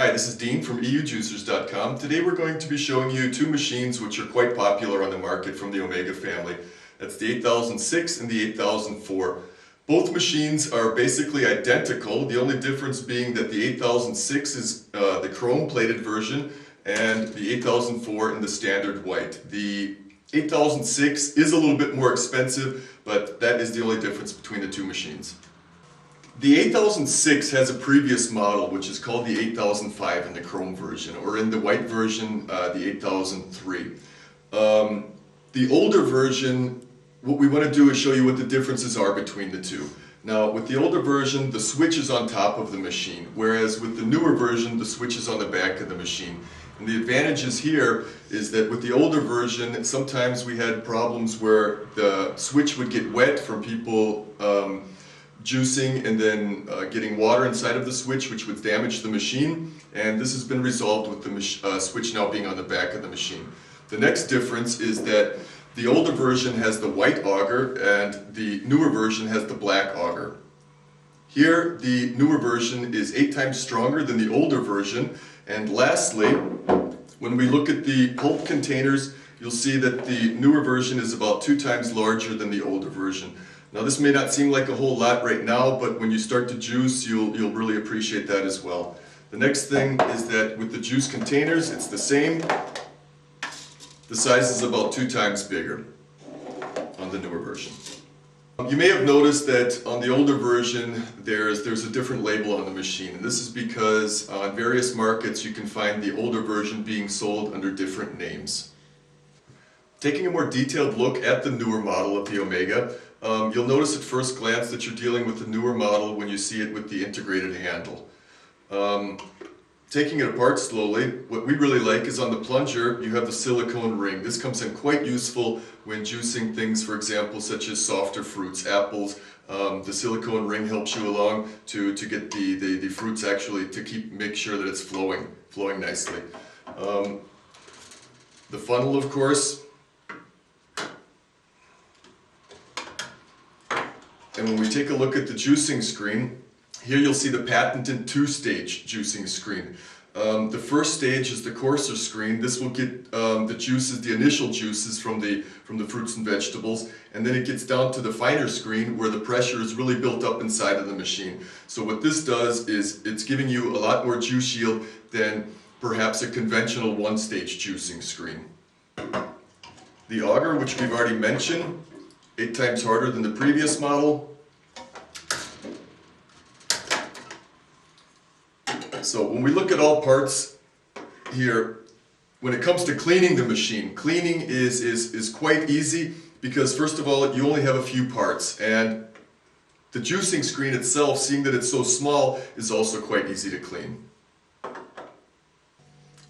Hi, this is Dean from EUJUICERS.COM. Today we're going to be showing you two machines which are quite popular on the market from the Omega family. That's the 8006 and the 8004. Both machines are basically identical, the only difference being that the 8006 is the chrome-plated version and the 8004 in the standard white. The 8006 is a little bit more expensive, but that is the only difference between the two machines. The 8006 has a previous model which is called the 8005 in the chrome version, or in the white version, the 8003. The older version, what we want to do is show you what the differences are between the two. Now, with the older version, the switch is on top of the machine, whereas with the newer version, the switch is on the back of the machine. And the advantages here is that with the older version, sometimes we had problems where the switch would get wet from people juicing and then getting water inside of the switch, which would damage the machine, and this has been resolved with the switch now being on the back of the machine. The next difference is that the older version has the white auger and the newer version has the black auger. Here the newer version is 8 times stronger than the older version, and lastly, when we look at the pulp containers, you'll see that the newer version is about 2 times larger than the older version. Now, this may not seem like a whole lot right now, but when you start to juice, you'll really appreciate that as well. The next thing is that with the juice containers, it's the same. The size is about 2 times bigger on the newer version. You may have noticed that on the older version, there's a different label on the machine. And this is because on various markets, you can find the older version being sold under different names. Taking a more detailed look at the newer model of the Omega, you'll notice at first glance that you're dealing with the newer model when you see it with the integrated handle. Taking it apart slowly, what we really like is on the plunger you have the silicone ring. This comes in quite useful when juicing things, for example, such as softer fruits, apples. The silicone ring helps you along to get the fruits actually to make sure that it's flowing nicely. The funnel, of course. And when we take a look at the juicing screen, here you'll see the patented 2-stage juicing screen. The first stage is the coarser screen. This will get the juices, the initial juices from the fruits and vegetables, and then it gets down to the finer screen where the pressure is really built up inside of the machine. So what this does is it's giving you a lot more juice yield than perhaps a conventional 1-stage juicing screen. The auger, which we've already mentioned, 8 times harder than the previous model. So when we look at all parts here, when it comes to cleaning the machine, cleaning is quite easy because first of all, you only have a few parts, and the juicing screen itself, seeing that it's so small, is also quite easy to clean.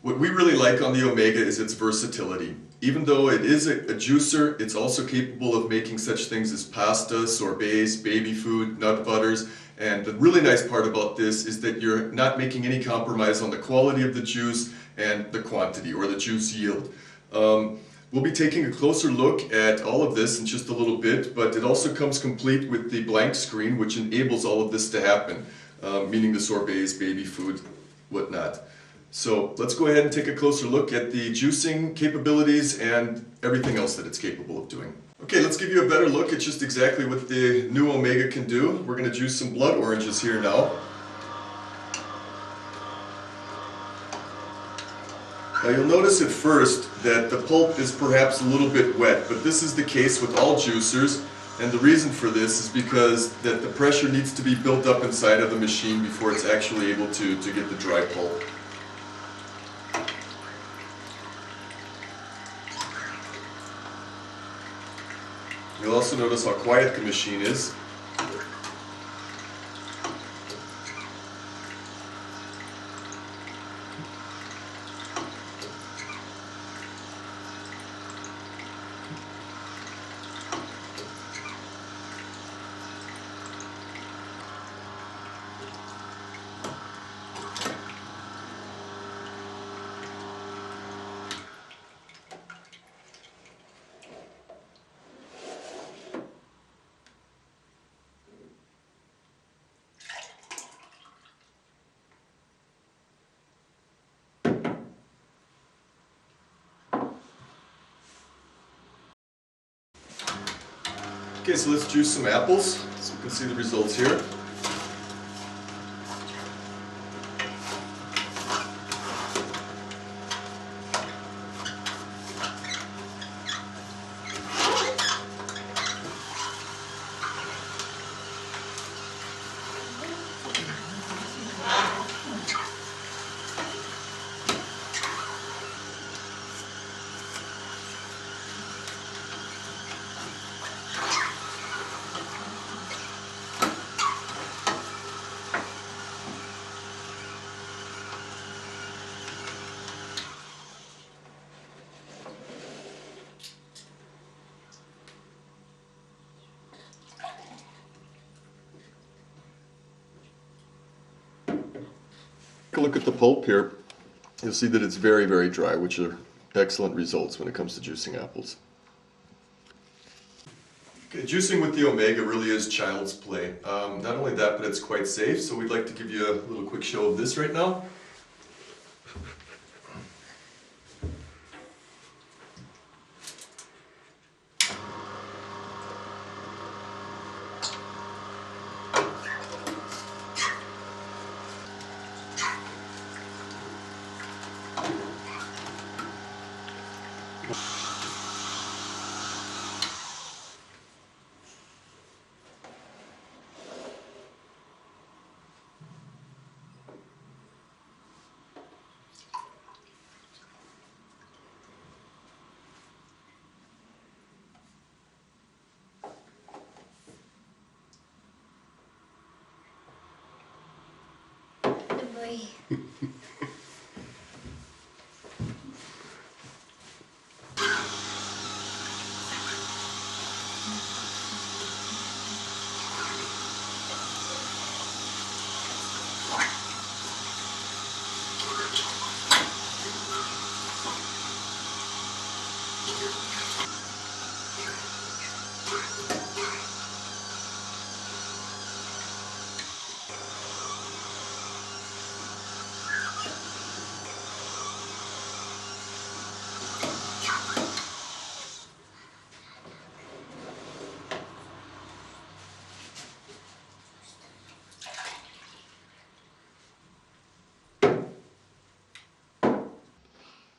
What we really like on the Omega is its versatility. Even though it is a juicer, it's also capable of making such things as pasta, sorbets, baby food, nut butters. And the really nice part about this is that you're not making any compromise on the quality of the juice and the quantity or the juice yield. We'll be taking a closer look at all of this in just a little bit, but it also comes complete with the blank screen, which enables all of this to happen, meaning the sorbets, baby food, whatnot. So let's go ahead and take a closer look at the juicing capabilities and everything else that it's capable of doing. Okay, let's give you a better look at just exactly what the new Omega can do. We're going to juice some blood oranges here now. Now you'll notice at first that the pulp is perhaps a little bit wet, but this is the case with all juicers, and the reason for this is because that the pressure needs to be built up inside of the machine before it's actually able to get the dry pulp. You'll also notice how quiet the machine is. Okay, so let's juice some apples so you can see the results here. Take a look at the pulp here. You'll see that it's very, very dry, which are excellent results when it comes to juicing apples. Okay, juicing with the Omega really is child's play. Not only that, but it's quite safe, so we'd like to give you a little quick show of this right now.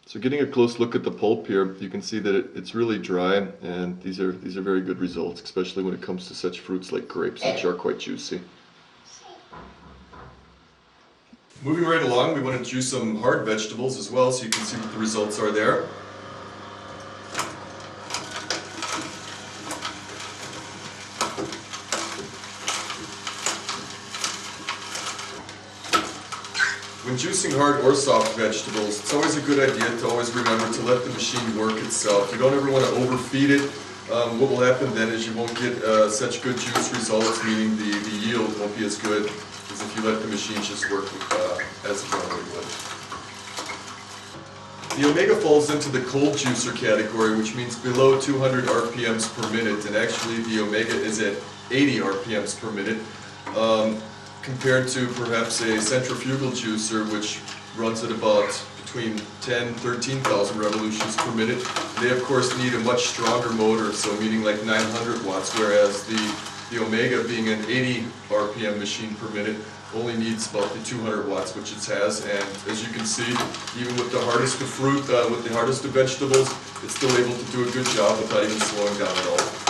So getting a close look at the pulp here, you can see that it's really dry, and these are very good results, especially when it comes to such fruits like grapes, which are quite juicy. Moving right along, we want to juice some hard vegetables as well, so you can see what the results are there. When juicing hard or soft vegetables, it's always a good idea to always remember to let the machine work itself. You don't ever want to overfeed it. What will happen then is you won't get such good juice results, meaning the yield won't be as good as if you let the machine just work as it normally would. The Omega falls into the cold juicer category, which means below 200 RPMs per minute, and actually the Omega is at 80 RPMs per minute. Compared to perhaps a centrifugal juicer, which runs at about between 10,000 13,000 revolutions per minute. They of course need a much stronger motor, so meaning like 900 watts, whereas the Omega, being an 80 RPM machine per minute, only needs about the 200 watts, which it has. And as you can see, even with the hardest of fruit, with the hardest of vegetables, it's still able to do a good job without even slowing down at all.